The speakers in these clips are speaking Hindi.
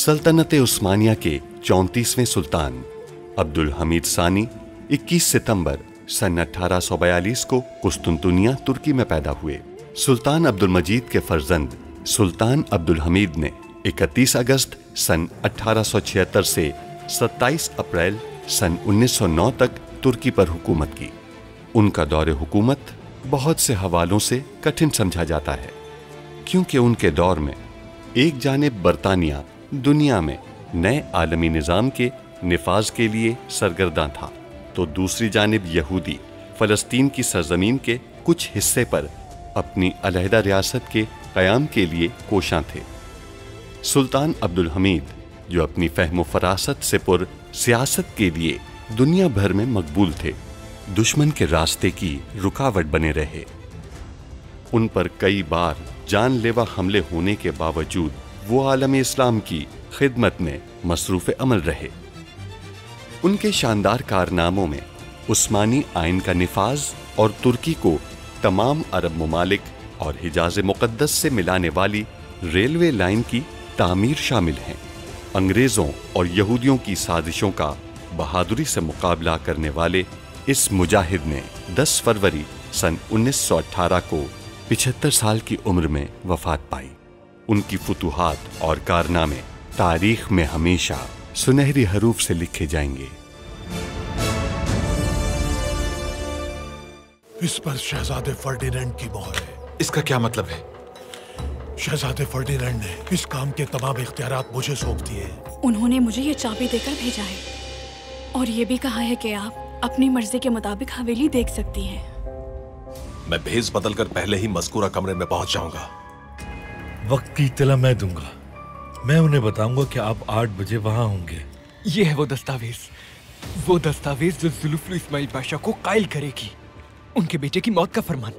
सल्तनत उस्मानिया के 34वें सुल्तान अब्दुल हमीद सानी 21 सितंबर सन 1842 को कुस्तुनतुनिया तुर्की में पैदा हुए। सुल्तान अब्दुल मजीद के फर्जंद सुल्तान अब्दुल हमीद ने 31 अगस्त सन 1876 से 27 अप्रैल सन 1909 तक तुर्की पर हुकूमत की। उनका दौरे हुकूमत बहुत से हवालों से कठिन समझा जाता है, क्योंकि उनके दौर में एक जानिब बरतानिया दुनिया में नए आलमी निज़ाम के निफाज के लिए सरगर्दा था, तो दूसरी जानिब यहूदी फ़लस्तीन की सरजमीन के कुछ हिस्से पर अपनी अलहदा रियासत के क़याम के लिए कोशां थे। सुल्तान अब्दुल हमीद, जो अपनी फ़हम फ़रासत से पुर सियासत के लिए दुनिया भर में मकबूल थे, दुश्मन के रास्ते की रुकावट बने रहे। उन पर कई बार जानलेवा हमले होने के बावजूद वो आलम इस्लाम की खिदमत में मसरूफ़ अमल रहे। उनके शानदार कारनामों में उस्मानी आइन का निफाज और तुर्की को तमाम अरब ममालिक और हिजाज़ मुक़द्दस से मिलाने वाली रेलवे लाइन की तामीर शामिल हैं। अंग्रेज़ों और यहूदियों की साजिशों का बहादुरी से मुकाबला करने वाले इस मुजाहिद ने 10 फरवरी सन 1918 को 75 साल की उम्र में वफात पाई। उनकी फुतूहात और कारनामे तारीख में हमेशा सुनहरी हरूफ से लिखे जाएंगे। इस पर शहजादे फर्डिनेंड की मोहर है। इसका क्या मतलब है? शहजादे फर्डिनेंड ने इस काम के तमाम इख्तियारात मुझे सौंप दिए। उन्होंने मुझे ये चाबी देकर भेजा है और ये भी कहा है कि आप अपनी मर्जी के मुताबिक हवेली देख सकती हैं। मैं भेस बदल कर पहले ही मज़कूरा कमरे में पहुंच जाऊंगा। वक्त की इत्तला मैं दूंगा। मैं उन्हें बताऊंगा कि आप 8 बजे वहां होंगे। ये है वो दस्तावेज जो जुल्फुल इस्माइल पाशा को कायल करेगी। उनके बेटे की मौत का फरमान।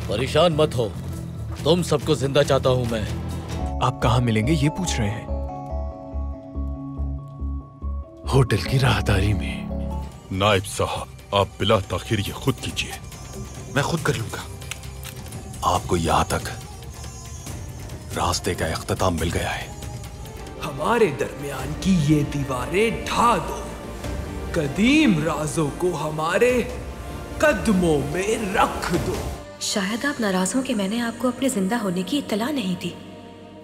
परेशान मत हो, तुम सबको जिंदा चाहता हूं मैं। आप कहां मिलेंगे ये पूछ रहे हैं? होटल की राहदारी में। नायब साहब, आप बिला ताखिर ये खुद कीजिए। मैं खुद कर लूंगा। आपको यहां तक रास्ते का इख्तिताम मिल गया है। हमारे दरमियान की ये दीवारें ढा दो, कदीम राजों को हमारे कदमों में रख दो। शायद आप नाराज हो कि मैंने आपको अपने जिंदा होने की इत्तला नहीं दी।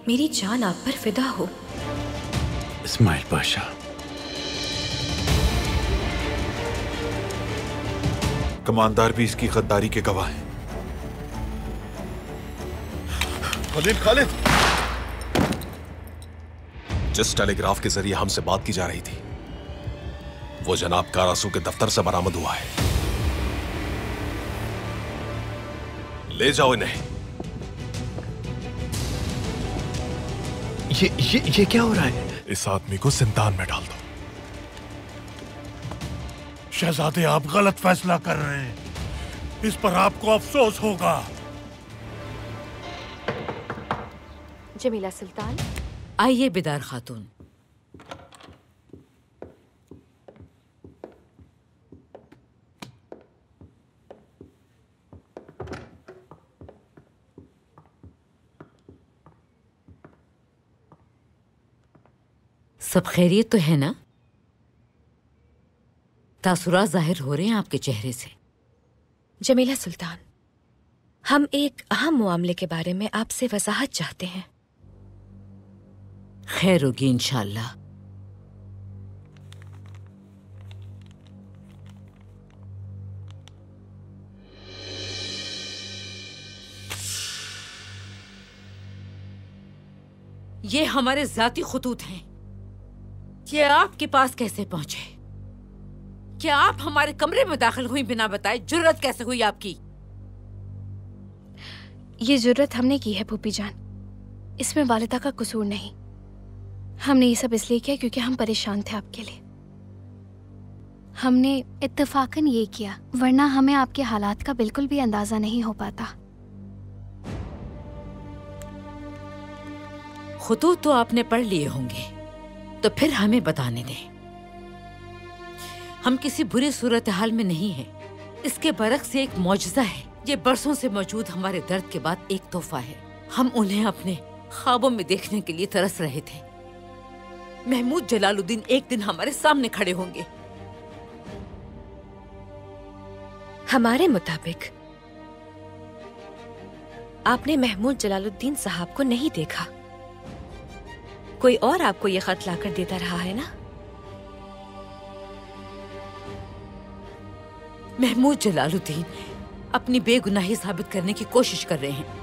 मेरी जान आप पर फिदा हो। इस्माइल पाशा। कमांडर भी इसकी गद्दारी के गवाह हैं। खालिद, जिस टेलीग्राफ के जरिए हमसे बात की जा रही थी, वो जनाब कारासू के दफ्तर से बरामद हुआ है। ले जाओ इन्हें। ये क्या हो रहा है? इस आदमी को जिंदान में डाल दो। शहजादे, आप गलत फैसला कर रहे हैं। इस पर आपको अफसोस होगा। जमीला सुल्तान। आइए बिदार खातून। सब खैरियत तो है ना? तासुरात जाहिर हो रहे हैं आपके चेहरे से। जमीला सुल्तान, हम एक अहम मामले के बारे में आपसे वजाहत चाहते हैं। खैर होगी इंशाअल्लाह। ये हमारे जाती खुतूत हैं। ये आपके पास कैसे पहुंचे? क्या आप हमारे कमरे में दाखिल हुई बिना बताए? जुर्रत कैसे हुई आपकी? ये जुर्रत हमने की है फूफी जान। इसमें वालिदा का कसूर नहीं। हमने ये सब इसलिए किया क्योंकि हम परेशान थे आपके लिए। हमने इत्तेफाकन ये किया, वरना हमें आपके हालात का बिल्कुल भी अंदाजा नहीं हो पाता। खुतूत तो आपने पढ़ लिए होंगे, तो फिर हमें बताने दें। हम किसी बुरी सूरत हाल में नहीं हैं। इसके बरक्स एक मौजज़ा है। ये बरसों से मौजूद हमारे दर्द के बाद एक तोहफा है। हम उन्हें अपने ख्वाबों में देखने के लिए तरस रहे थे। महमूद जलालुद्दीन एक दिन हमारे सामने खड़े होंगे। हमारे मुताबिक आपने महमूद जलालुद्दीन साहब को नहीं देखा। कोई और आपको ये खत लाकर देता रहा है ना? महमूद जलालुद्दीन अपनी बेगुनाही साबित करने की कोशिश कर रहे हैं।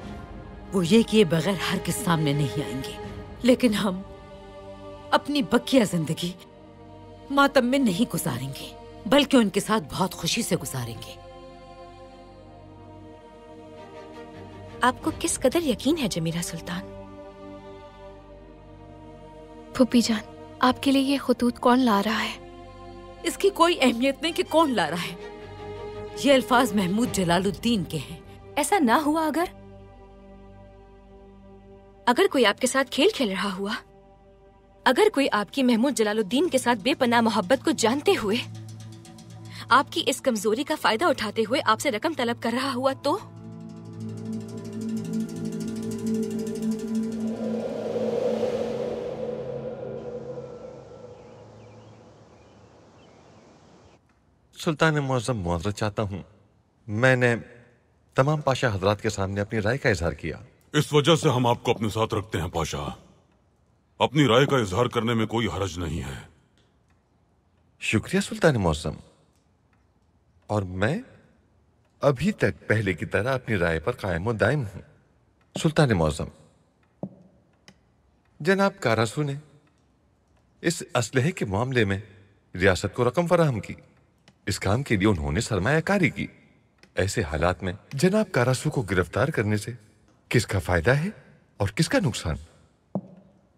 वो ये किए बगैर हर किस सामने नहीं आएंगे, लेकिन हम अपनी बकिया जिंदगी मातम में नहीं गुजारेंगे, बल्कि उनके साथ बहुत खुशी से गुजारेंगे। आपको किस कदर यकीन है जमीला सुल्तान? फूफी जान, आपके लिए ये खतूत कौन ला रहा है? इसकी कोई अहमियत नहीं कि कौन ला रहा है। ये अल्फाज महमूद जलालुद्दीन के हैं। ऐसा ना हुआ अगर कोई आपके साथ खेल खेल रहा हुआ, अगर कोई आपकी महमूद जलालुद्दीन के साथ बेपनाह मोहब्बत को जानते हुए, आपकी इस कमजोरी का फायदा उठाते हुए आपसे रकम तलब कर रहा हुआ तो? सुल्तान मुअज़्ज़म, मुआज़रत चाहता हूँ। मैंने तमाम पाशा हजरात के सामने अपनी राय का इजहार किया। इस वजह से हम आपको अपने साथ रखते हैं पाशा। अपनी राय का इजहार करने में कोई हर्ज नहीं है। शुक्रिया सुल्तान मुअज़्ज़म। और मैं अभी तक पहले की तरह अपनी राय पर कायम और दायम हूं। सुल्तान मुअज़्ज़म, जनाब कारासू ने इस असलहे के मामले में रियासत को रकम फराहम की। इस काम के लिए उन्होंने सरमायाकारी की। ऐसे हालात में जनाब कारासू को गिरफ्तार करने से किसका फायदा है और किसका नुकसान?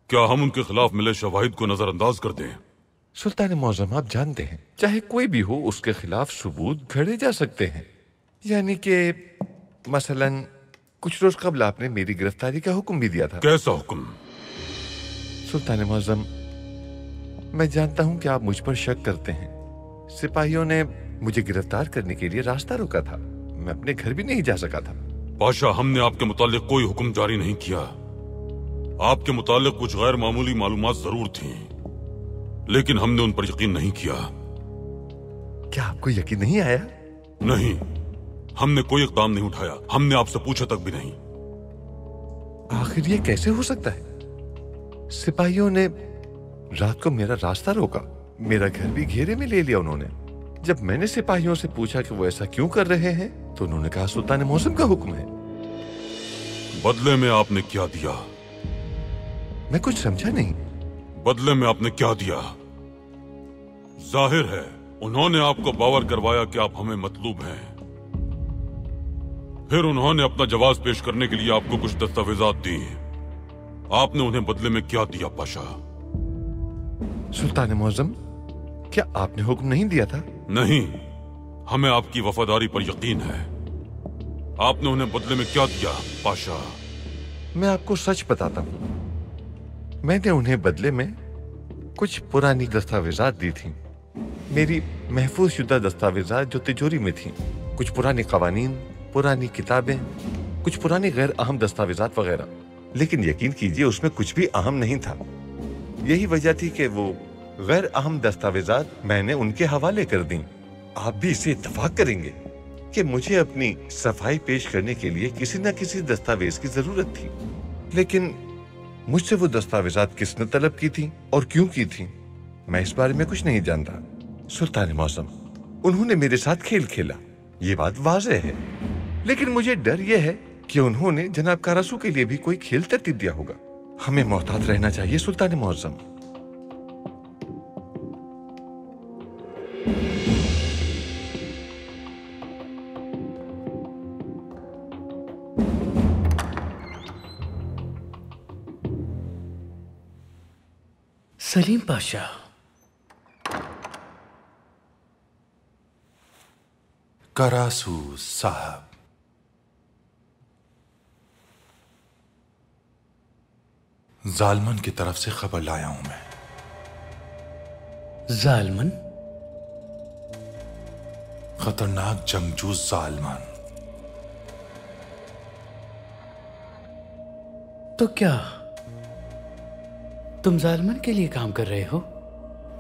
क्या हम उनके खिलाफ मिले शवाहिद को नजरअंदाज कर दें? सुल्तान मुअज़्ज़म, आप जानते हैं चाहे कोई भी हो, उसके खिलाफ सबूत घड़े जा सकते हैं। यानी कि मसलन कुछ रोज कबल आपने मेरी गिरफ्तारी का हुक्म भी दिया था। कैसा हुक्म? सुल्तान मुअज़्ज़म, मैं जानता हूं कि आप मुझ पर शक करते हैं। सिपाहियों ने मुझे गिरफ्तार करने के लिए रास्ता रोका था। मैं अपने घर भी नहीं जा सका था। पाशा, हमने आपके मुतालिक कोई हुक्म जारी नहीं किया। आपके मुतालिक कुछ गैर मामूली मालूमात जरूर थीं, लेकिन हमने उन पर यकीन नहीं किया। क्या आपको यकीन नहीं आया? नहीं, हमने कोई इक़दाम नहीं उठाया। हमने आपसे पूछा तक भी नहीं। आखिर ये कैसे हो सकता है? सिपाहियों ने रात को मेरा रास्ता रोका, मेरा घर भी घेरे में ले लिया उन्होंने। जब मैंने सिपाहियों से पूछा कि वो ऐसा क्यों कर रहे हैं, तो उन्होंने कहा सुल्तान मुअज़्ज़म का हुक्म है। बदले में आपने क्या दिया? मैं कुछ समझा नहीं। बदले में आपने क्या दिया? जाहिर है उन्होंने आपको बावर करवाया कि आप हमें मतलूब हैं। फिर उन्होंने अपना जवाब पेश करने के लिए आपको कुछ दस्तावेजात दी। आपने उन्हें बदले में क्या दिया पाशा? सुल्तान मुअज़्ज़म, क्या आपने हुक्म नहीं दिया था? नहीं, हमें आपकी वफादारी पर यकीन है। आपने उन्हें बदले में क्या दिया पाशा? मैं आपको सच बताता हूं। मैंने उन्हें बदले में कुछ पुरानी दस्तावेजात दी थी। मेरी महफूज शुदा दस्तावेजात जो तिजोरी में थी। कुछ पुरानी कवानीन, पुरानी किताबें, कुछ पुरानी गैर अहम दस्तावेजात वगैरह। लेकिन यकीन कीजिए उसमें कुछ भी अहम नहीं था। यही वजह थी कि वो गैर अहम दस्तावेजात मैंने उनके हवाले कर दी। आप भी इसे इत्तफाक करेंगे कि मुझे अपनी सफाई पेश करने के लिए किसी न किसी दस्तावेज की जरूरत थी। लेकिन मुझसे वो दस्तावेजात किसने तलब की थी और क्यों की थी, मैं इस बारे में कुछ नहीं जानता। सुल्तान मुअज़्ज़म, उन्होंने मेरे साथ खेल खेला, ये बात वाज़ेह है। लेकिन मुझे डर यह है कि उन्होंने जनाब कारासू के लिए भी कोई खेल तरतीब दिया होगा। हमें मोहतात रहना चाहिए सुल्तान मुअज़्ज़म। सलीम पाशा, करासू साहब, जालमन की तरफ से खबर लाया हूं मैं। जालमन? खतरनाक जंगजू जालमन। तो क्या तुम जालमन के लिए काम कर रहे हो?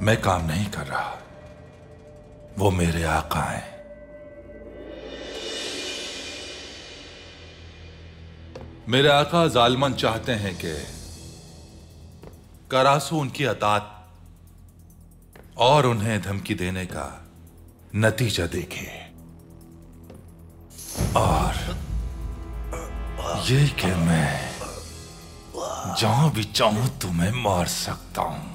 मैं काम नहीं कर रहा, वो मेरे आका हैं। मेरे आका जालमन चाहते हैं कि करासू उनकी अतात और उन्हें धमकी देने का नतीजा देखे, और ये कि मैं जहां भी चाहूं तुम्हें मार सकता हूं।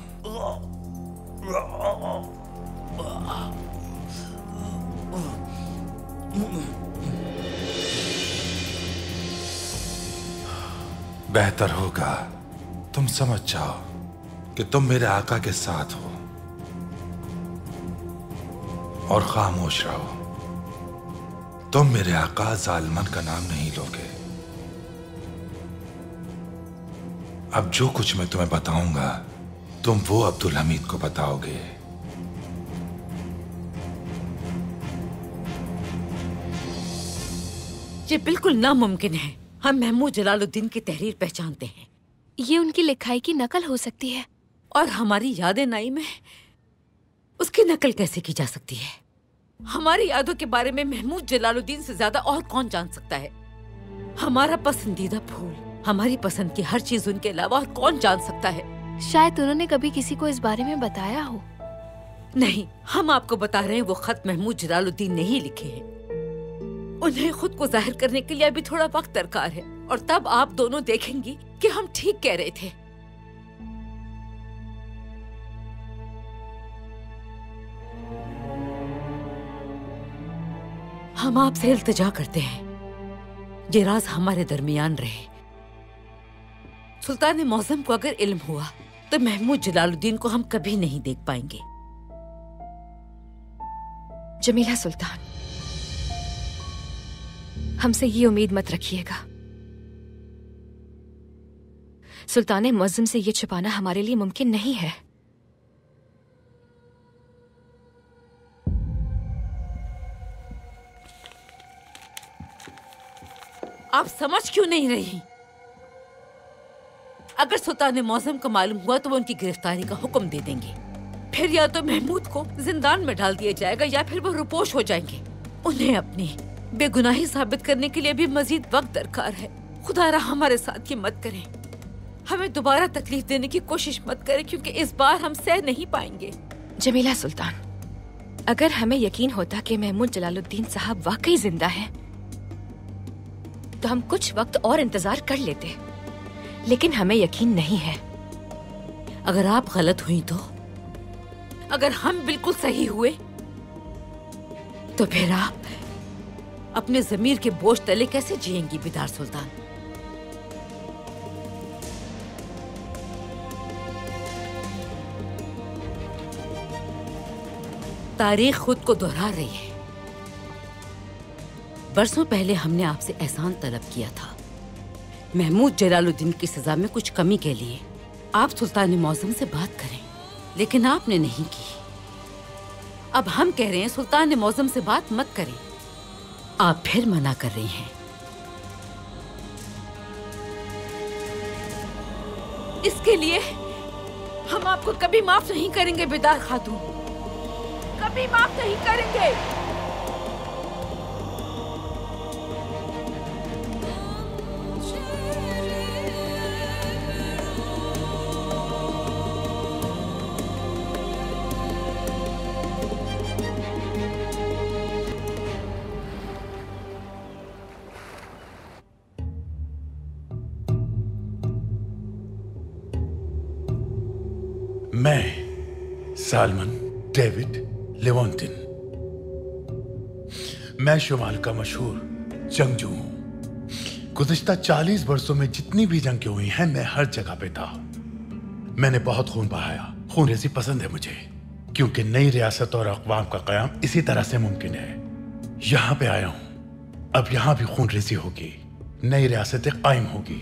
बेहतर होगा तुम समझ जाओ कि तुम मेरे आका के साथ हो और खामोश रहो। तुम मेरे आका जालमन का नाम नहीं लोगे। अब जो कुछ मैं तुम्हें बताऊंगा तुम वो अब्दुल हमीद को बताओगे। ये बिल्कुल नामुमकिन है। हम महमूद जलालुद्दीन की तहरीर पहचानते हैं। ये उनकी लिखाई की नकल हो सकती है। और हमारी यादें नाई में उसकी नकल कैसे की जा सकती है? हमारी यादों के बारे में महमूद जलालुद्दीन से ज्यादा और कौन जान सकता है? हमारा पसंदीदा फूल, हमारी पसंद की हर चीज उनके अलावा और कौन जान सकता है? शायद उन्होंने कभी किसी को इस बारे में बताया हो। नहीं, हम आपको बता रहे हैं वो खत महमूद जलालुद्दीन ने ही लिखे हैं। उन्हें खुद को जाहिर करने के लिए अभी थोड़ा वक्त दरकार है, और तब आप दोनों देखेंगी कि हम ठीक कह रहे थे। हम आपसे इल्तिजा करते हैं, ये राज हमारे दरमियान रहे। सुल्तान मौज़म को अगर इल्म हुआ तो महमूद जलालुद्दीन को हम कभी नहीं देख पाएंगे। जमीला सुल्तान, हमसे ये उम्मीद मत रखिएगा। सुल्तान मौज़म से ये छुपाना हमारे लिए मुमकिन नहीं है। आप समझ क्यों नहीं रही? अगर सुल्तान मौज़म को मालूम हुआ तो वो उनकी गिरफ्तारी का हुक्म दे देंगे। फिर या तो महमूद को जिंदान में डाल दिया जाएगा या फिर वो रुपोश हो जाएंगे। उन्हें अपनी बेगुनाही साबित करने के लिए भी मजीद वक्त दरकार है। खुदारा हमारे साथ ये मत करें। हमें दोबारा तकलीफ देने की कोशिश मत करें, क्योंकि इस बार हम सह नहीं पाएंगे। जमीला सुल्तान, अगर हमें यकीन होता कि महमूद जलालुद्दीन साहब वाकई जिंदा हैं, तो हम कुछ वक्त और इंतजार कर लेते, लेकिन हमें यकीन नहीं है। अगर आप गलत हुई तो, अगर हम बिल्कुल सही हुए तो फिर आप अपने ज़मीर के बोझ तले कैसे जिएंगी बिदार सुल्तान? तारीख खुद को दोहरा रही है। बरसों पहले हमने आपसे एहसान तलब किया था। महमूद जलालुद्दीन की सजा में कुछ कमी के लिए आप सुल्तान मौज़म से बात करें, लेकिन आपने नहीं की। अब हम कह रहे हैं सुल्तान मौज़म से बात मत करें, आप फिर मना कर रही हैं। इसके लिए हम आपको कभी माफ नहीं करेंगे बिदार खातून, कभी माफ नहीं करेंगे। मैं सालमन डेविड लेवोंटिन, मैं शुमाल का मशहूर जंगजू हूं। गुज़िश्ता 40 वर्षों में जितनी भी जंगें हुई हैं, मैं हर जगह पे था। मैंने बहुत खून बहाया। खून रेज़ी पसंद है मुझे, क्योंकि नई रियासत और अक़वाम का क़याम इसी तरह से मुमकिन है। यहां पे आया हूं, अब यहां भी खून रेज़ी होगी, नई रियासतें कायम होगी।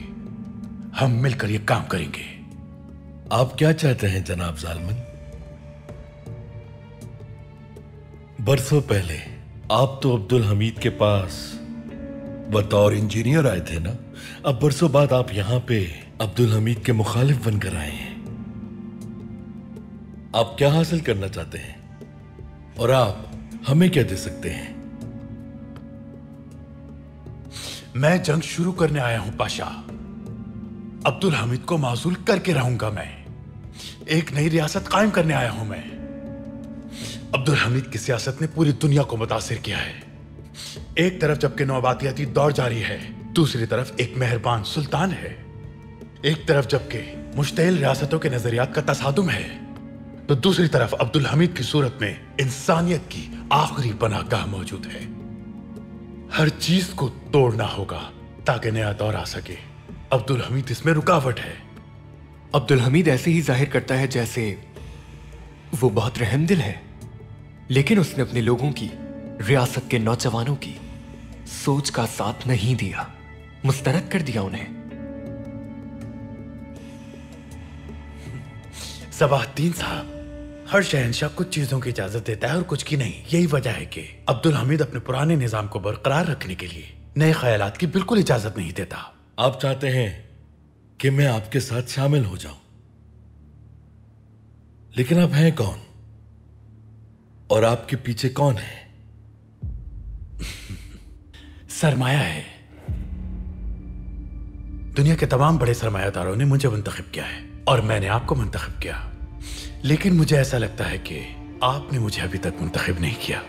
हम मिलकर ये काम करेंगे। आप क्या चाहते हैं जनाब जालमन? बरसों पहले आप तो अब्दुल हमीद के पास बतौर इंजीनियर आए थे ना? अब बरसों बाद आप यहाँ पे अब्दुल हमीद के मुखालिफ बनकर आए हैं। आप क्या हासिल करना चाहते हैं और आप हमें क्या दे सकते हैं? मैं जंग शुरू करने आया हूं पाशा। अब्दुल हमीद को माजूल करके रहूंगा मैं। एक नई रियासत कायम करने आया हूं मैं। अब्दुल हमीद की सियासत ने पूरी दुनिया को मुतासिर किया है। एक तरफ जबकि नौबातियाती दौर जारी है, दूसरी तरफ एक मेहरबान सुल्तान है। एक तरफ जबकि मुश्तइल रियासतों के नजरियात का तसादुम है, तो दूसरी तरफ अब्दुल हमीद की सूरत में इंसानियत की आखिरी पनाहगाह मौजूद है। हर चीज को तोड़ना होगा ताकि नया दौर आ सके। अब्दुल हमीद इसमें रुकावट है। अब्दुल हमीद ऐसे ही जाहिर करता है जैसे वो बहुत रहमदिल है, लेकिन उसने अपने लोगों की, रियासत के नौजवानों की सोच का साथ नहीं दिया, मुस्तरद कर दिया उन्हें। सबाहद्दीन साहब, हर शहंशाह कुछ चीजों की इजाजत देता है और कुछ की नहीं। यही वजह है कि अब्दुल हमीद अपने पुराने निजाम को बरकरार रखने के लिए नए ख्यालात की बिल्कुल इजाजत नहीं देता। आप चाहते हैं कि मैं आपके साथ शामिल हो जाऊं, लेकिन आप हैं कौन और आपके पीछे कौन है? सरमाया है। दुनिया के तमाम बड़े सरमायादारों ने मुझे मुंतखब किया है और मैंने आपको मुंतखब किया, लेकिन मुझे ऐसा लगता है कि आपने मुझे अभी तक मुंतखब नहीं किया।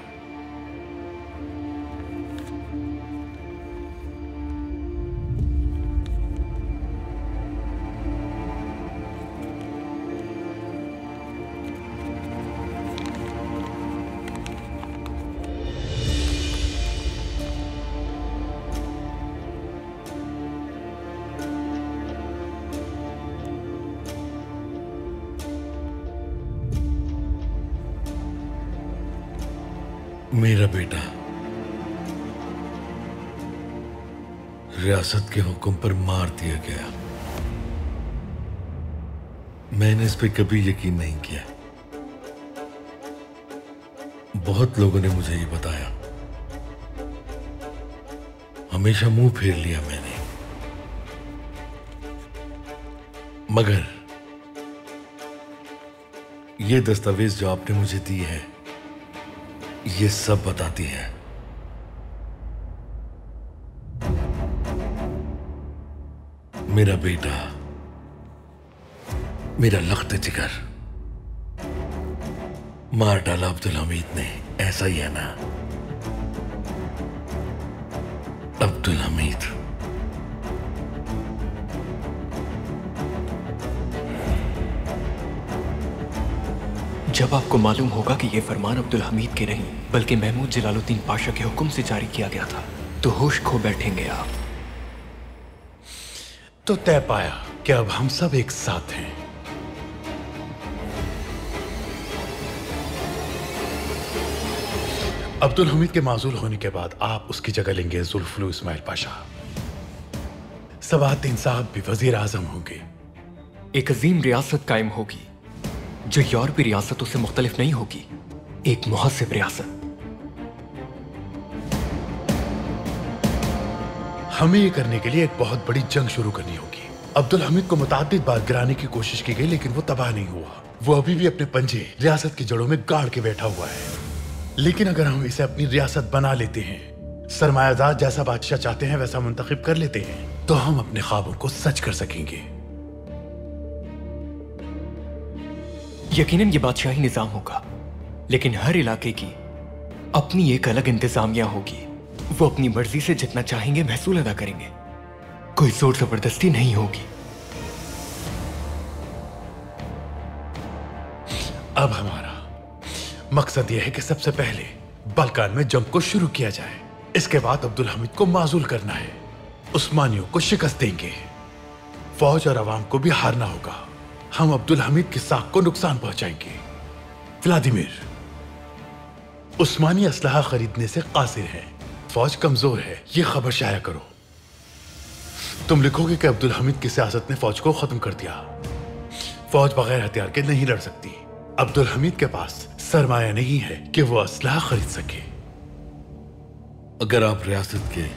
मेरा बेटा रियासत के हुक्म पर मार दिया गया। मैंने इस पे कभी यकीन नहीं किया। बहुत लोगों ने मुझे ये बताया, हमेशा मुंह फेर लिया मैंने, मगर ये दस्तावेज जो आपने मुझे दी है ये सब बताती है मेरा बेटा, मेरा लख्त जिगर मार डाला अब्दुल हमीद ने। ऐसा ही है ना अब्दुल हमीद? जब आपको मालूम होगा कि यह फरमान अब्दुल हमीद के नहीं बल्कि महमूद जलालुद्दीन पाशा के हुक्म से जारी किया गया था, तो होश खो बैठेंगे आप। तो तय पाया कि अब हम सब एक साथ हैं। अब्दुल हमीद के माजूल होने के बाद आप उसकी जगह लेंगे जुल्फुल इस्माइल पाशा। सबाहद्दीन साहब भी वजीर आजम होंगे। एक अजीम रियासत कायम होगी जो यूरोपीय रियासतों से मुख्तलिफ नहीं होगी, एक मुहस्सिब रियासत। हमें ये करने के लिए एक बहुत बड़ी जंग शुरू करनी होगी। अब्दुल हमीद को मुताद्दिद बार गिराने की कोशिश की गई, लेकिन वो तबाह नहीं हुआ। वो अभी भी अपने पंजे रियासत की जड़ों में गाड़ के बैठा हुआ है। लेकिन अगर हम इसे अपनी रियासत बना लेते हैं, सरमायादार जैसा बादशाह चाहते हैं वैसा मुंतखब कर लेते हैं, तो हम अपने ख्वाबों को सच कर सकेंगे। यकीनन ये बादशाही निजाम होगा, लेकिन हर इलाके की अपनी एक अलग इंतजामिया होगी। वो अपनी मर्जी से जितना चाहेंगे महसूल अदा करेंगे, कोई जोर जबरदस्ती नहीं होगी। अब हमारा मकसद यह है कि सबसे पहले बल्कान में जंग को शुरू किया जाए। इसके बाद अब्दुल हमीद को माजूल करना है। उस्मानियों को शिकस्त देंगे, फौज और अवाम को भी हारना होगा। हम अब्दुल हमीद की साख को नुकसान पहुंचाएंगे। व्लादिमीर, उस्मानी असलहा खरीदने से कासिर है, फौज कमजोर है, ये खबर शाया करो। तुम लिखोगे कि अब्दुल हमीद की सियासत ने फौज को खत्म कर दिया। फौज बगैर हथियार के नहीं लड़ सकती। अब्दुल हमीद के पास सरमाया नहीं है कि वो असलहा खरीद सके। अगर आप रियासत के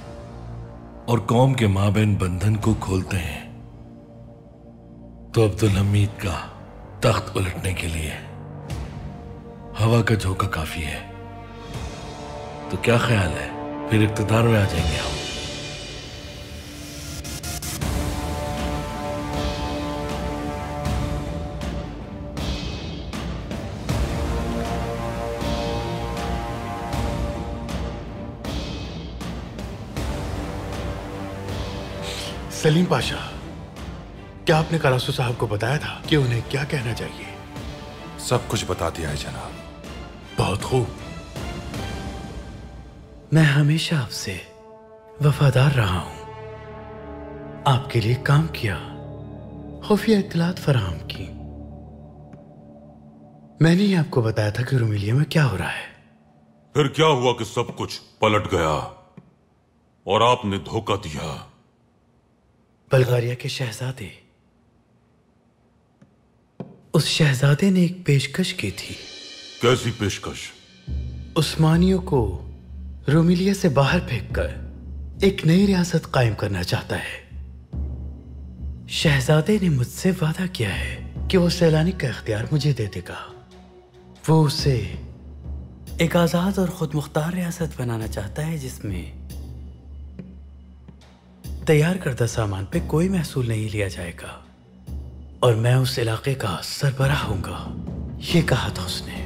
और कौम के माबैन बंधन को खोलते हैं तो अब्दुल हमीद का तख्त उलटने के लिए हवा का झोंका काफी है। तो क्या ख्याल है, फिर इक्तदार में आ जाएंगे हम। सलीम पाशा, क्या आपने करासू साहब को बताया था कि उन्हें क्या कहना चाहिए? सब कुछ बता दिया है जनाब। बहुत खूब। मैं हमेशा आपसे वफादार रहा हूं, आपके लिए काम किया, खुफिया इत्तलात फराहम की। मैंने ही आपको बताया था कि रुमेलिया में क्या हो रहा है। फिर क्या हुआ कि सब कुछ पलट गया और आपने धोखा दिया? बल्गारिया के शहजादे, उस शहजादे ने एक पेशकश की थी। कैसी पेशकश? उस्मानियों को रुमेलिया से बाहर फेंककर एक नई रियासत कायम करना चाहता है। शहजादे ने मुझसे वादा किया है कि वो सैलानी का इख्तियार मुझे दे देगा। वो उसे एक आजाद और खुद मुख्तार रियासत बनाना चाहता है जिसमें तैयार करदा सामान पे कोई महसूल नहीं लिया जाएगा और मैं उस इलाके का सरबराह होऊंगा, ये कहा था उसने।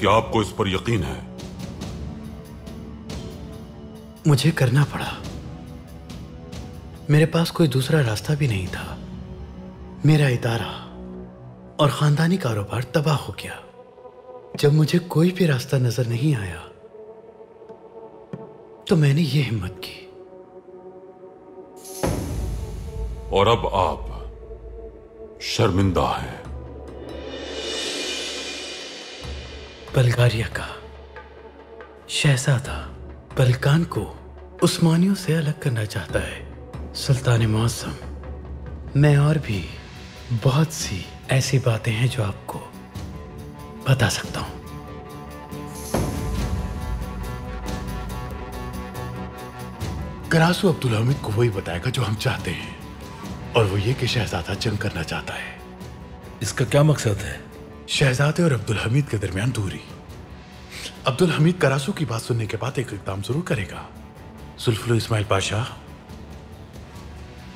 क्या आपको इस पर यकीन है? मुझे करना पड़ा, मेरे पास कोई दूसरा रास्ता भी नहीं था। मेरा इदारा और खानदानी कारोबार तबाह हो गया। जब मुझे कोई भी रास्ता नजर नहीं आया तो मैंने ये हिम्मत की। और अब आप शर्मिंदा हैं। बल्गारिया का शहजादा बल्कान को उस्मानियों से अलग करना चाहता है। सुल्तान मुअज़्ज़म, मैं और भी बहुत सी ऐसी बातें हैं जो आपको बता सकता हूं। करासू अब्दुल हमीद को वही बताएगा जो हम चाहते हैं, और वो ये कि शहजादा जंग करना चाहता है। इसका क्या मकसद है? शहजादे और अब्दुल हमीद के दरमियान दूरी। अब्दुल हमीद करासू की बात सुनने के बाद एक इक़दाम जरूर करेगा। जुल्फुल इस्माइल पाशा,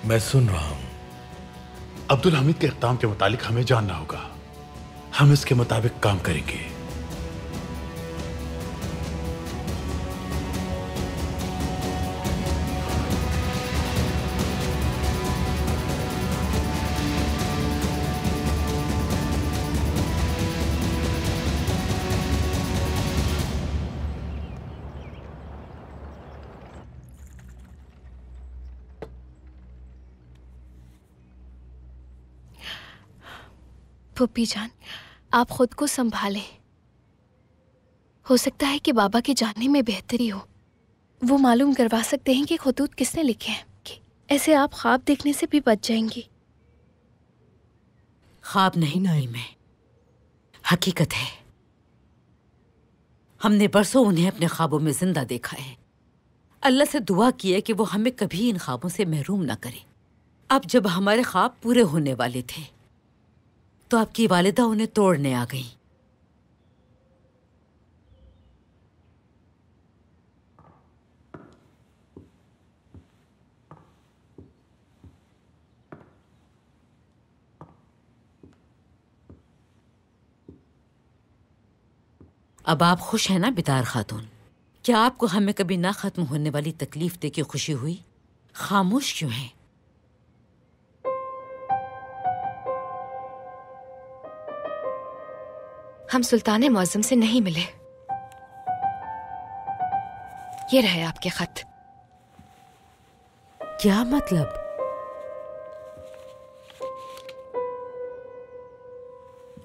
मैं सुन रहा हूं। अब्दुल हमीद के इक़दाम के मुतालिक हमें जानना होगा। हम इसके मुताबिक काम करेंगे। फूफी जान, आप खुद को संभालें। हो सकता है कि बाबा के जानने में बेहतरी हो। वो मालूम करवा सकते हैं कि खतूत किसने लिखे हैं। कि ऐसे आप ख्वाब देखने से भी बच जाएंगी। ख्वाब नहीं नाइम है, हकीकत है। हमने बरसों उन्हें अपने ख्वाबों में जिंदा देखा है। अल्लाह से दुआ की है कि वो हमें कभी इन ख्वाबों से महरूम ना करे। अब जब हमारे ख्वाब पूरे होने वाले थे तो आपकी वालिदा उन्हें तोड़ने आ गई। अब आप खुश हैं ना बितार खातून? क्या आपको हमें कभी ना खत्म होने वाली तकलीफ देके खुशी हुई? खामोश क्यों हैं? हम सुल्तान मुअज़्ज़म से नहीं मिले। ये रहे आपके खत। क्या मतलब?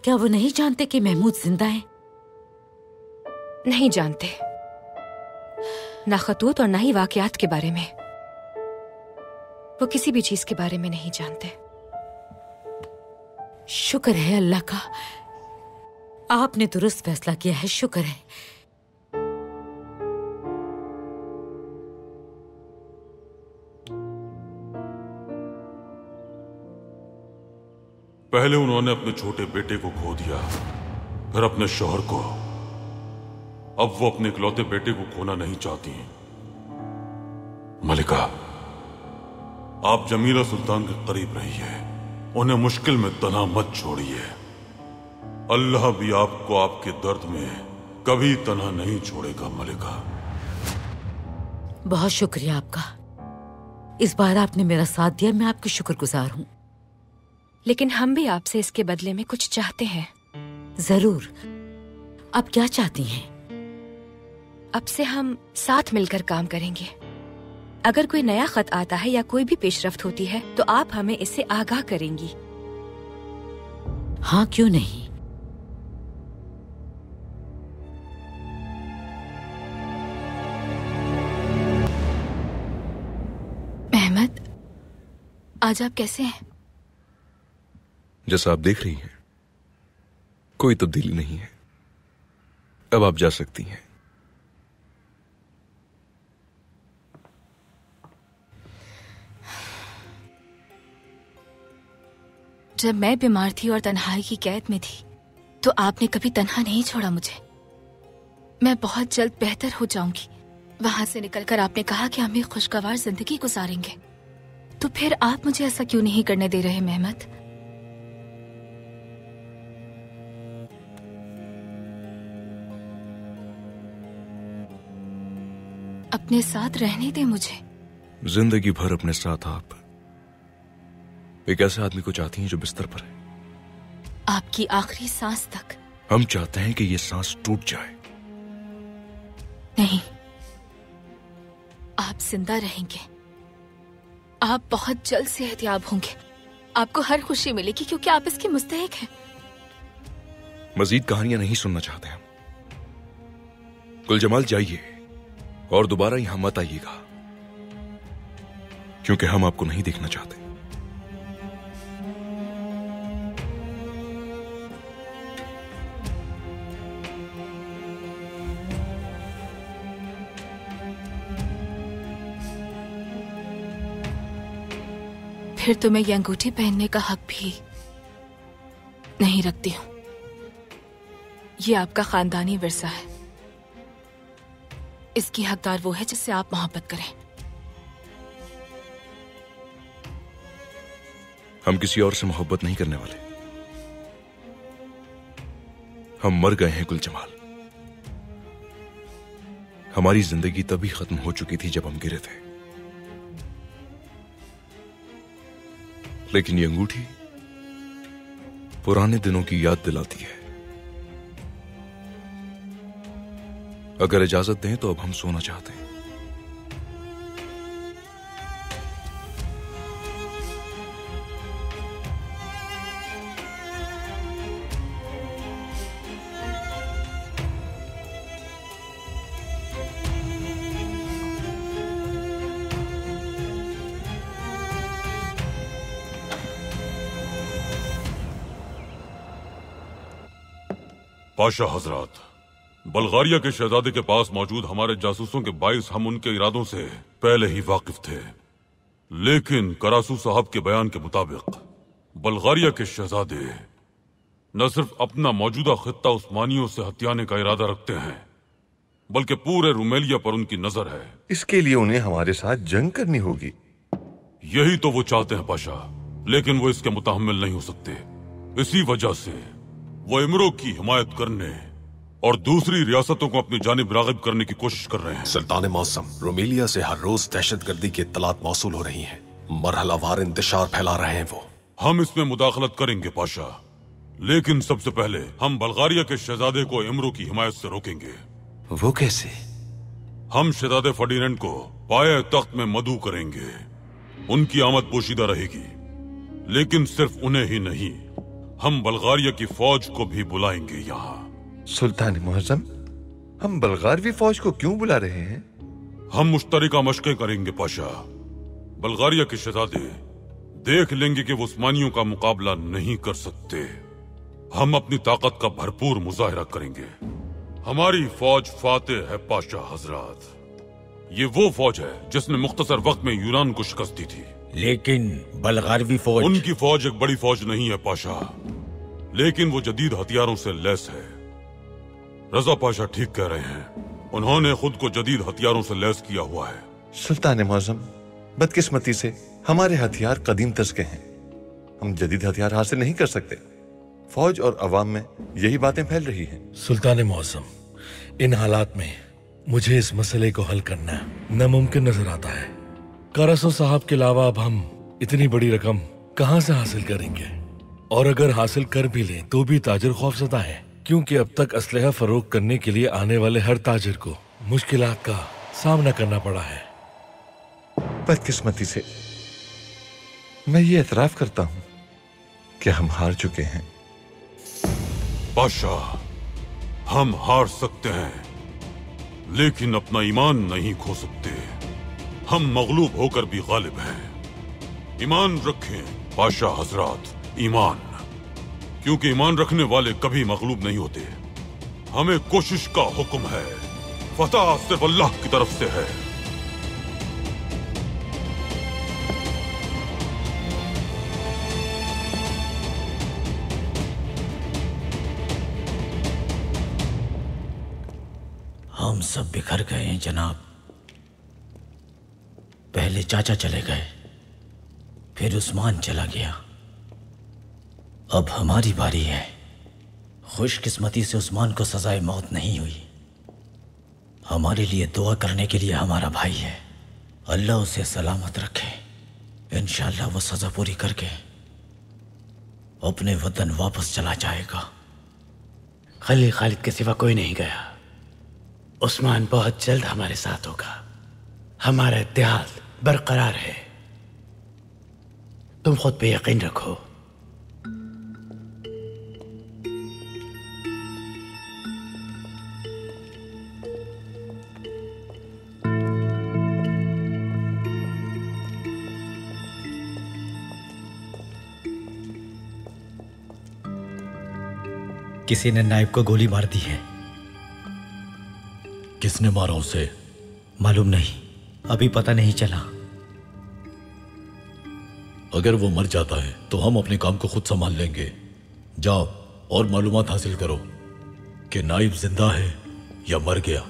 क्या वो नहीं जानते कि महमूद जिंदा है? नहीं जानते, ना खतूत और ना ही वाकयात के बारे में। वो किसी भी चीज के बारे में नहीं जानते। शुक्र है अल्लाह का, आपने दुरुस्त फैसला किया है। शुक्र है। पहले उन्होंने अपने छोटे बेटे को खो दिया, फिर अपने शौहर को, अब वो अपने इकलौते बेटे को खोना नहीं चाहती। मलिका, आप जमीला सुल्तान के करीब रहिए, उन्हें मुश्किल में तन्हा मत छोड़िए। अल्लाह भी आपको आपके दर्द में कभी तन्हा नहीं छोड़ेगा मलिका। बहुत शुक्रिया आपका। इस बार आपने मेरा साथ दिया, मैं आपकी शुक्रगुजार हूँ। लेकिन हम भी आपसे इसके बदले में कुछ चाहते हैं। जरूर। आप क्या चाहती हैं? अब से हम साथ मिलकर काम करेंगे। अगर कोई नया खत आता है या कोई भी पेशरफ्त होती है तो आप हमें इससे आगाह करेंगी। हाँ, क्यों नहीं। अहमद, आज आप कैसे हैं? जैसा आप देख रही हैं, कोई तब्दीली नहीं है। अब आप जा सकती हैं। जब मैं बीमार थी और तन्हाई की कैद में थी तो आपने कभी तन्हा नहीं छोड़ा मुझे। मैं बहुत जल्द बेहतर हो जाऊंगी। वहां से निकलकर आपने कहा कि हम एक खुशगवार जिंदगी गुजारेंगे। तो फिर आप मुझे ऐसा क्यों नहीं करने दे रहे मेहमद? अपने साथ रहने दे मुझे। जिंदगी भर अपने साथ आप एक ऐसे आदमी को चाहती हैं जो बिस्तर पर है। आपकी आखिरी सांस तक। हम चाहते हैं कि ये सांस टूट जाए। नहीं, आप जिंदा रहेंगे। आप बहुत जल्द सेहतयाब होंगे। आपको हर खुशी मिलेगी क्योंकि आप इसके मुस्तहिक हैं। मजीद कहानियां नहीं सुनना चाहते हम। गुलजमाल, जाइए और दोबारा यहां मत आइएगा, क्योंकि हम आपको नहीं देखना चाहते। फिर तो मैं ये अंगूठी पहनने का हक भी नहीं रखती हूं। ये आपका खानदानी विरसा है। इसकी हकदार वो है जिससे आप मोहब्बत करें। हम किसी और से मोहब्बत नहीं करने वाले। हम मर गए हैं गुलजमाल। हमारी जिंदगी तभी खत्म हो चुकी थी जब हम गिरे थे, लेकिन ये अंगूठी पुराने दिनों की याद दिलाती है। अगर इजाजत दें तो अब हम सोना चाहते हैं। पाशा हजरात, बल्गारिया के शहजादे के पास मौजूद हमारे जासूसों के बाइस हम उनके इरादों से पहले ही वाकिफ थे, लेकिन करासू साहब के बयान के मुताबिक बल्गारिया के शहजादे न सिर्फ अपना मौजूदा खित्ता उस्मानियों से हथियाने का इरादा रखते हैं, बल्कि पूरे रुमेलिया पर उनकी नजर है। इसके लिए उन्हें हमारे साथ जंग करनी होगी। यही तो वो चाहते हैं पाशा, लेकिन वो इसके मुतहम्मिल नहीं हो सकते। इसी वजह से वो इमरों की हिमायत करने और दूसरी रियासतों को अपनी जानिब राग़िब करने की कोशिश कर रहे हैं। सुल्तान मौसम, रोमेलिया से हर रोज दहशतगर्दी की इत्तलात मौसूल हो रही हैं। मरहलावार इंतशार फैला रहे हैं वो। हम इसमें मुदाखलत करेंगे पाशा, लेकिन सबसे पहले हम बल्गारिया के शहजादे को इमरों की हिमायत से रोकेंगे। वो कैसे? हम शहजादे फर्डिनेंड को पाए तख्त में मदऊ करेंगे। उनकी आमद पोशीदा रहेगी, लेकिन सिर्फ उन्हें ही नहीं, हम बल्गारिया की फौज को भी बुलाएंगे यहाँ। सुल्तान मुअज़्ज़म, हम बल्गारवी फौज को क्यों बुला रहे हैं? हम मुश्तरका मशक़ें करेंगे पाशा। बल्गारिया के शहजादे देख लेंगे कि वो उस्मानियों का मुकाबला नहीं कर सकते। हम अपनी ताकत का भरपूर मुजाहिरा करेंगे। हमारी फौज फातेह है पाशा हजरात। ये वो फौज है जिसने मुख्तसर वक्त में यूनान को शिकस्त दी थी। लेकिन बल्गारवी फौज, उनकी फौज एक बड़ी फौज नहीं है पाशा, लेकिन वो जदीद हथियारों से लैस है। रजा पाशा ठीक कह रहे हैं। उन्होंने खुद को जदीद हथियारों से लैस किया हुआ है। सुल्तान मुअज्जम, बदकिस्मती से हमारे हथियार कदीम तर्ज के हैं। हम जदीद हथियार हासिल नहीं कर सकते। फौज और अवाम में यही बातें फैल रही हैं। सुल्तान मुअज्जम, इन हालात में मुझे इस मसले को हल करना नामुमकिन नजर आता है। कारसो साहब के अलावा अब हम इतनी बड़ी रकम कहां से हासिल करेंगे? और अगर हासिल कर भी लें तो भी ताजिर खौफजदा है, क्योंकि अब तक असलहा फरोख्त करने के लिए आने वाले हर ताजिर को मुश्किलात का सामना करना पड़ा है। बदकिस्मती से मैं ये एतराफ करता हूं कि हम हार चुके हैं। बादशाह, हम हार सकते हैं लेकिन अपना ईमान नहीं खो सकते। हम मगलूब होकर भी गालिब हैं। ईमान रखें बादशाह हजरात, ईमान, क्योंकि ईमान रखने वाले कभी मगलूब नहीं होते। हमें कोशिश का हुक्म है, फतह सिर्फ अल्लाह की तरफ से है। हम सब बिखर गए हैं जनाब। पहले चाचा चले गए, फिर उस्मान चला गया, अब हमारी बारी है। खुशकिस्मती से उस्मान को सजाए मौत नहीं हुई। हमारे लिए दुआ करने के लिए हमारा भाई है। अल्लाह उसे सलामत रखे। इंशाअल्लाह वो सजा पूरी करके अपने वतन वापस चला जाएगा। खलील खालिद के सिवा कोई नहीं गया। उस्मान बहुत जल्द हमारे साथ होगा। हमारा इत्तेहाद बरकरार है। तुम खुद पे यकीन रखो। किसी ने नाइब को गोली मार दी है। किसने मारा उसे? मालूम नहीं, अभी पता नहीं चला। अगर वो मर जाता है तो हम अपने काम को खुद संभाल लेंगे। जाओ और मालूमात हासिल करो कि नाइब जिंदा है या मर गया।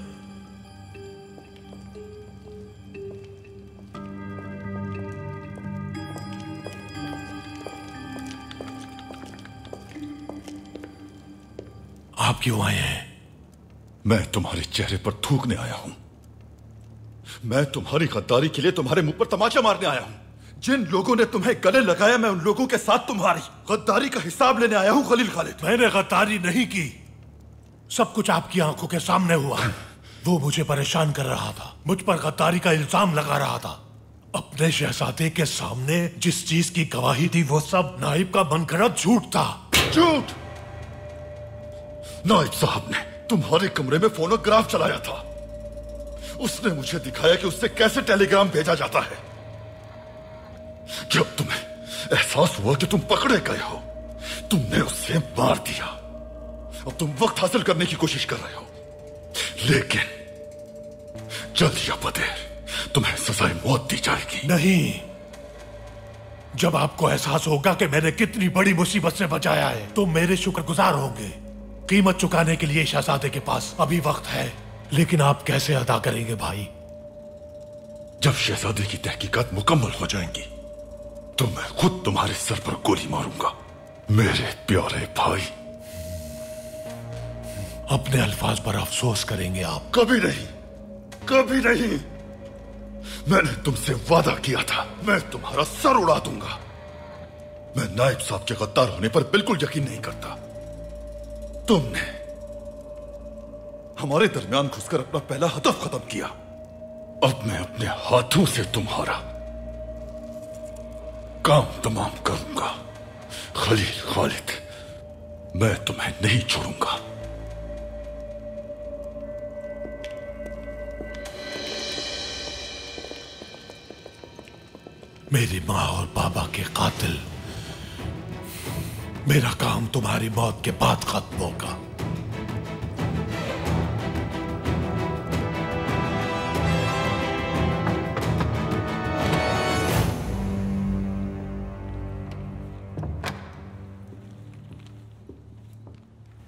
आप क्यों आए हैं? मैं तुम्हारे चेहरे पर थूकने आया हूं। मैं तुम्हारी गद्दारी के लिए तुम्हारे मुंह पर तमाचा मारने आया हूं। जिन लोगों ने तुम्हें गले लगाया, मैं उन लोगों के साथ तुम्हारी गद्दारी का हिसाब लेने आया हूं खलील खालिद। मैंने गद्दारी नहीं की। सब कुछ आपकी आंखों के सामने हुआ। वो मुझे परेशान कर रहा था, मुझ पर गद्दारी का इल्जाम लगा रहा था। अपने शहजादे के सामने जिस चीज की गवाही दी वो सब नाइब का मनगढ़ंत झूठ था। झूठ? नाइब साहब ने तुम्हारे कमरे में फोनोग्राफ चलाया था। उसने मुझे दिखाया कि उससे कैसे टेलीग्राम भेजा जाता है। जब तुम्हें एहसास हुआ कि तुम पकड़े गए हो, तुमने उसे मार दिया। अब तुम वक्त हासिल करने की कोशिश कर रहे हो, लेकिन जल्द या बदेर तुम्हें सजाए मौत दी जाएगी। नहीं, जब आपको एहसास होगा कि मैंने कितनी बड़ी मुसीबत से बचाया है, तो मेरे शुक्रगुजार होंगे। कीमत चुकाने के लिए शहजादे के पास अभी वक्त है, लेकिन आप कैसे अदा करेंगे भाई? जब शहजादे की तहकीकात मुकम्मल हो जाएंगी तो मैं खुद तुम्हारे सर पर गोली मारूंगा। मेरे प्यारे भाई, अपने अल्फाज पर अफसोस करेंगे आप। कभी नहीं, कभी नहीं। मैंने तुमसे वादा किया था, मैं तुम्हारा सर उड़ा दूंगा। मैं नाइब साहब के गद्दार होने पर बिल्कुल यकीन नहीं करता। तुमने हमारे दरमियान घुसकर अपना पहला हदफ खत्म किया। अब मैं अपने हाथों से तुम्हारा काम तमाम करूंगा। खलील खालिद, मैं तुम्हें नहीं छोड़ूंगा। मेरी माँ और बाबा के कातिल, मेरा काम तुम्हारी मौत के बाद खत्म होगा।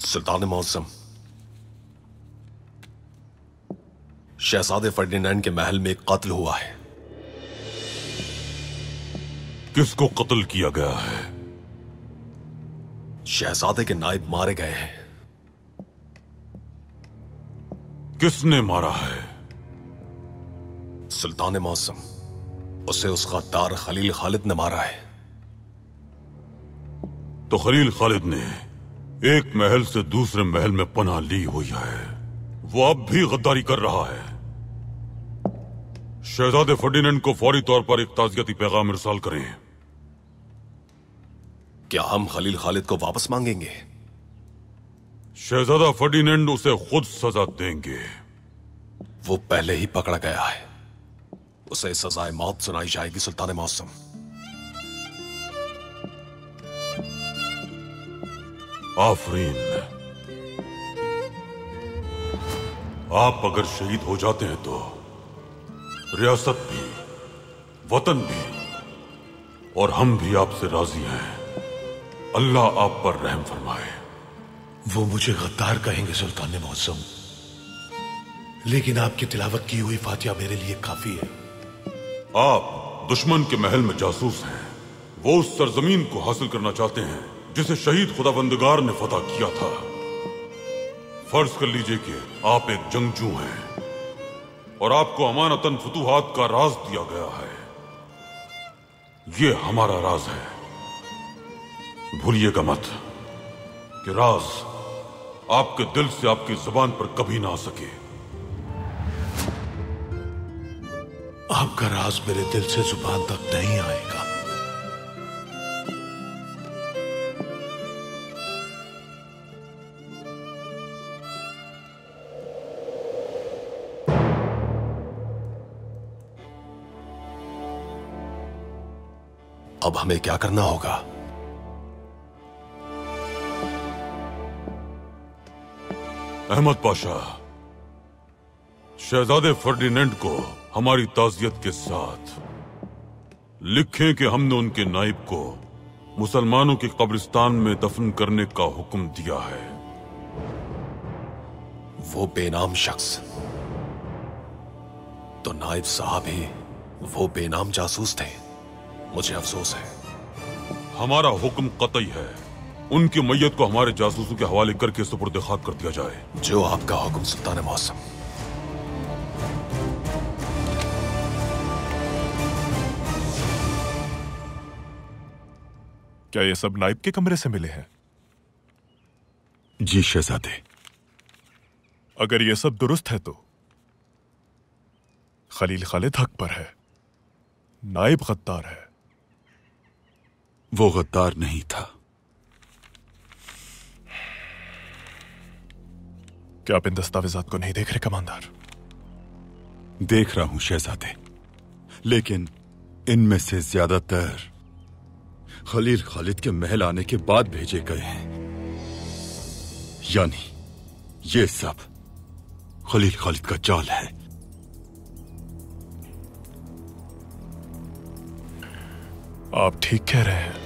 सुल्तान मुअज्जम, शहजादे फर्डिनेंड के महल में एक कत्ल हुआ है। किसको कत्ल किया गया है? शहजादे के नायब मारे गए हैं। किसने मारा है? सुल्तान मौसम, उसे उस गद्दार खलील खालिद ने मारा है। तो खलील खालिद ने एक महल से दूसरे महल में पनाह ली हुई है। वो अब भी गद्दारी कर रहा है। शहजादे फर्डिनेंड को फौरी तौर पर एक ताज़ियती पैगाम इरसाल करें। क्या हम खलील खालिद को वापस मांगेंगे? शहजादा फर्डिनेंड उसे खुद सजा देंगे। वो पहले ही पकड़ा गया है। उसे सजाए मौत सुनाई जाएगी सुल्तान मौसम। आफरीन, आप अगर शहीद हो जाते हैं तो रियासत भी, वतन भी और हम भी आपसे राजी हैं। अल्लाह आप पर रहम फरमाए। वो मुझे गद्दार कहेंगे सुल्तान मौसम, लेकिन आपकी तिलावत की हुई फातिहा मेरे लिए काफी है। आप दुश्मन के महल में जासूस हैं। वो उस सरजमीन को हासिल करना चाहते हैं जिसे शहीद खुदाबंदगार ने फतह किया था। फर्ज कर लीजिए कि आप एक जंगजू हैं और आपको अमानतन फुतूहात का राज दिया गया है। ये हमारा राज है। भूलिएगा मत कि राज आपके दिल से आपकी जुबान पर कभी ना आ सके। आपका राज मेरे दिल से जुबान तक नहीं आएगा। अब हमें क्या करना होगा? अहमद पाशा, शहजादे फर्डिनेंड को हमारी ताज़ियत के साथ लिखें कि हमने उनके नाइब को मुसलमानों के कब्रिस्तान में दफन करने का हुक्म दिया है। वो बेनाम शख्स तो नाइब साहब ही वो बेनाम जासूस थे। मुझे अफसोस है। हमारा हुक्म कतई है, उनकी मैयत को हमारे जासूसों के हवाले करके सुपुर्द खाक कर दिया जाए। जो आपका हुक्म सुल्तान मौसम। क्या ये सब नाइब के कमरे से मिले हैं? जी शहजादे। अगर ये सब दुरुस्त है तो खलील खालिद हक पर है, नाइब गद्दार है। वो गद्दार नहीं था। क्या आप इन दस्तावेजात को नहीं देख रहे कमांडर? देख रहा हूं शहजादे, लेकिन इनमें से ज्यादातर खलील खालिद के महल आने के बाद भेजे गए हैं। यानी ये सब खलील खालिद का जाल है। आप ठीक कह रहे हैं।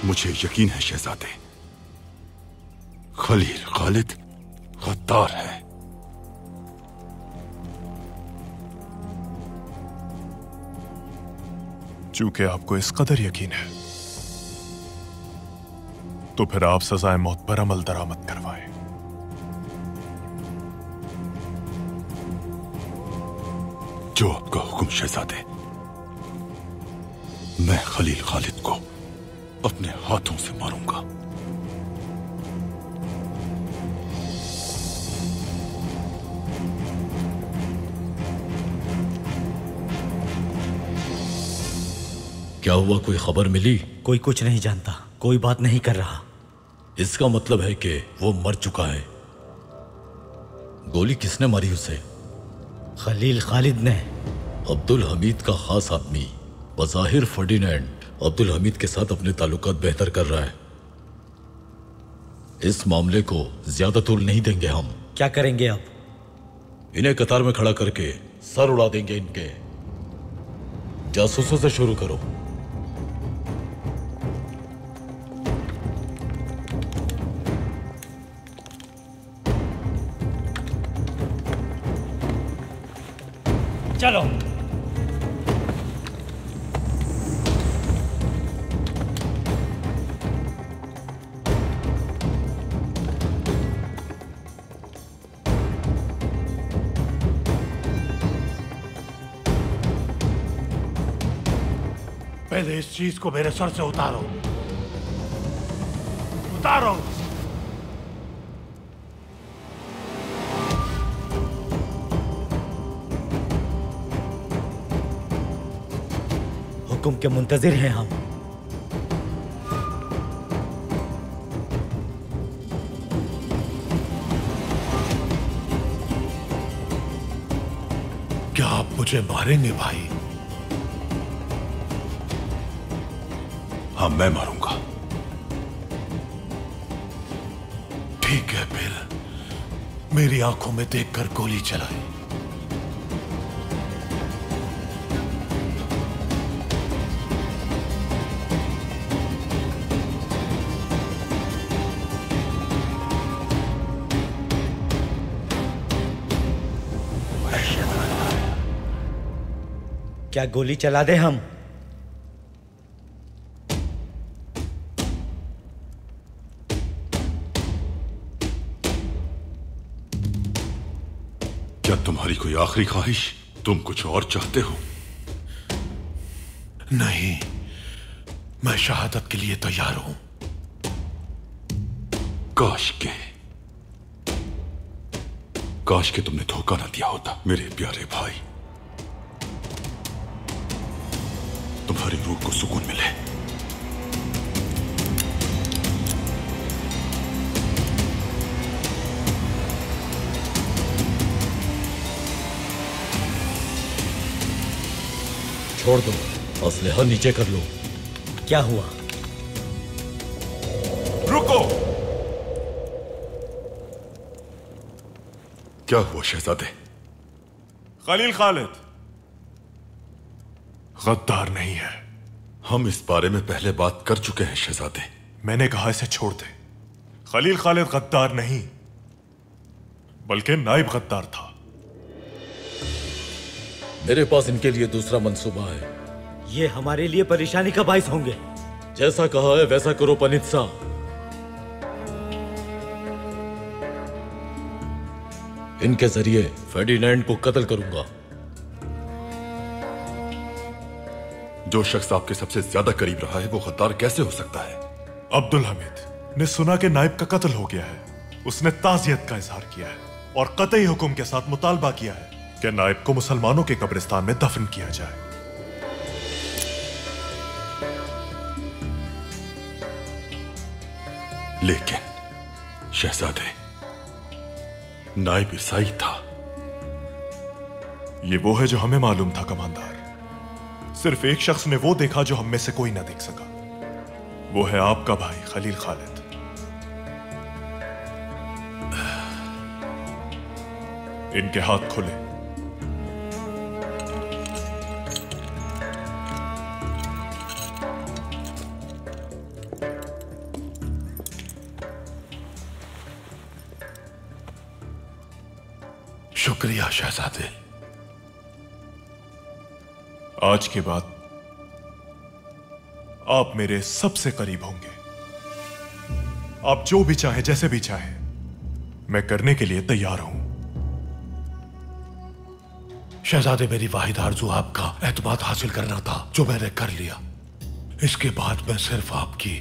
मुझे यकीन है शहजादे, खलील खालिद गद्दार है। चूंकि आपको इस कदर यकीन है तो फिर आप सजाए मौत पर अमल दरामद करवाएं। जो आपका हुक्म शहजादे। मैं खलील खालिद को अपने हाथों से मारूंगा। क्या हुआ? कोई खबर मिली? कोई कुछ नहीं जानता, कोई बात नहीं कर रहा। इसका मतलब है कि वो मर चुका है। गोली किसने मारी उसे? खलील खालिद ने। अब्दुल हमीद का खास आदमी बज़ाहिर फर्डिनेंड अब्दुल हमीद के साथ अपने ताल्लुकात बेहतर कर रहा है। इस मामले को ज्यादा तूल नहीं देंगे हम। क्या करेंगे आप? इन्हें कतार में खड़ा करके सर उड़ा देंगे इनके। जासूसों से शुरू करो। चलो। पहले इस चीज को मेरे सर से उतारो, उतारो। हुक्म के मुंतजिर हैं हम। क्या आप मुझे मारेंगे भाई? हाँ, मैं मारूंगा। ठीक है, फिर मेरी आंखों में देखकर गोली चलाए। क्या गोली चला दे हम? क्या तुम्हारी कोई आखिरी ख्वाहिश? तुम कुछ और चाहते हो? नहीं, मैं शहादत के लिए तैयार हूं। काश के तुमने धोखा ना दिया होता मेरे प्यारे भाई। तुम्हारी रूह को सुकून मिले। छोड़ दो, असलहा नीचे कर लो। क्या हुआ? रुको। क्या हुआ शहजादे? खलील खालिद गद्दार नहीं है। हम इस बारे में पहले बात कर चुके हैं शहजादे। मैंने कहा इसे छोड़ दे। खलील खालिद गद्दार नहीं बल्कि नाइब गद्दार था। मेरे पास इनके लिए दूसरा मंसूबा है। ये हमारे लिए परेशानी का बाइस होंगे। जैसा कहा है वैसा करो पनित्सा। इनके जरिए फेर्डिनेंड को कत्ल करूंगा। जो शख्स आपके सबसे ज्यादा करीब रहा है वो गद्दार कैसे हो सकता है? अब्दुल हमीद ने सुना कि नाइब का कत्ल हो गया है। उसने ताजियत का इजहार किया है और कतई हुक्म के साथ मुतालबा किया है कि नाइब को मुसलमानों के कब्रिस्तान में दफन किया जाए। लेकिन शहजादे, नाइब ईसाई था। ये वो है जो हमें मालूम था कमांडर। सिर्फ एक शख्स ने वो देखा जो हम में से कोई ना देख सका। वो है आपका भाई खलील खालिद। इनके हाथ खुले। शुक्रिया शहजादे। आज के बाद आप मेरे सबसे करीब होंगे। आप जो भी चाहे, जैसे भी चाहे, मैं करने के लिए तैयार हूं। शहजादे, मेरी वाहिद आरज़ू आपका एतमाद हासिल करना था, जो मैंने कर लिया। इसके बाद मैं सिर्फ आपकी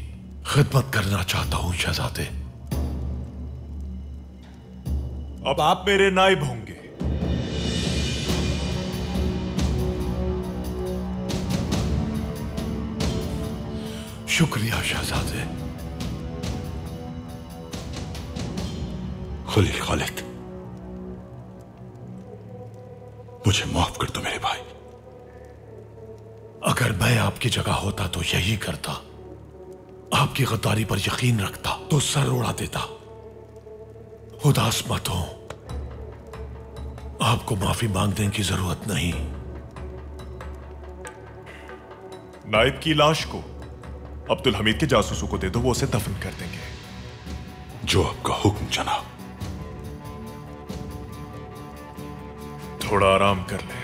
खिदमत करना चाहता हूं शहजादे। अब आप मेरे नाइब होंगे। शुक्रिया शहजादे। खलील खालिद, मुझे माफ कर दो मेरे भाई। अगर मैं आपकी जगह होता तो यही करता। आपकी गद्दारी पर यकीन रखता तो सर उड़ा देता। उदास मत हो, आपको माफी मांगने की जरूरत नहीं। नाइब की लाश को अब्दुल हमीद के जासूसों को दे दो, वो उसे दफन कर देंगे। जो आपका हुक्म जनाब। थोड़ा आराम कर ले।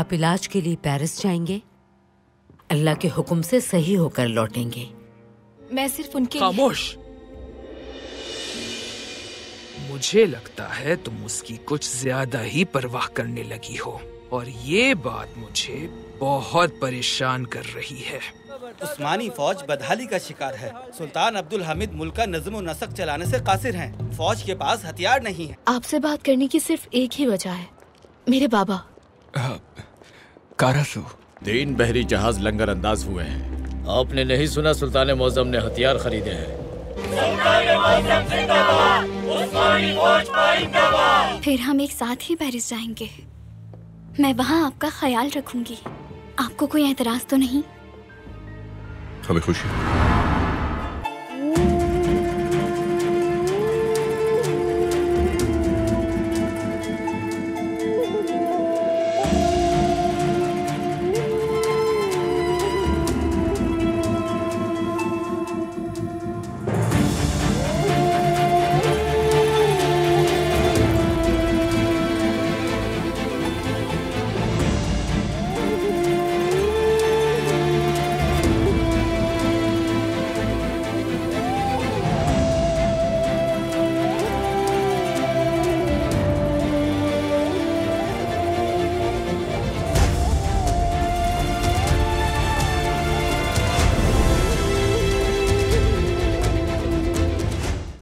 आप इलाज के लिए पेरिस जाएंगे, अल्लाह के हुक्म से सही होकर लौटेंगे। मैं सिर्फ उनके खामोश। मुझे लगता है तुम उसकी कुछ ज्यादा ही परवाह करने लगी हो और ये बात मुझे बहुत परेशान कर रही है। उस्मानी फौज बदहाली का शिकार है। सुल्तान अब्दुल हमीद मुल्क का नज़्म और नसक चलाने से कासिर हैं। फौज के पास हथियार नहीं है। आपसे बात करने की सिर्फ एक ही वजह है, मेरे बाबा। कारासू, 3 बहरी जहाज लंगर अंदाज हुए हैं। आपने नहीं सुना सुल्तान मौज़म ने हथियार खरीदे हैं? फिर हम एक साथ ही पेरिस जाएंगे। मैं वहाँ आपका ख्याल रखूंगी। आपको कोई एतराज तो नहीं? हमें खुशी है।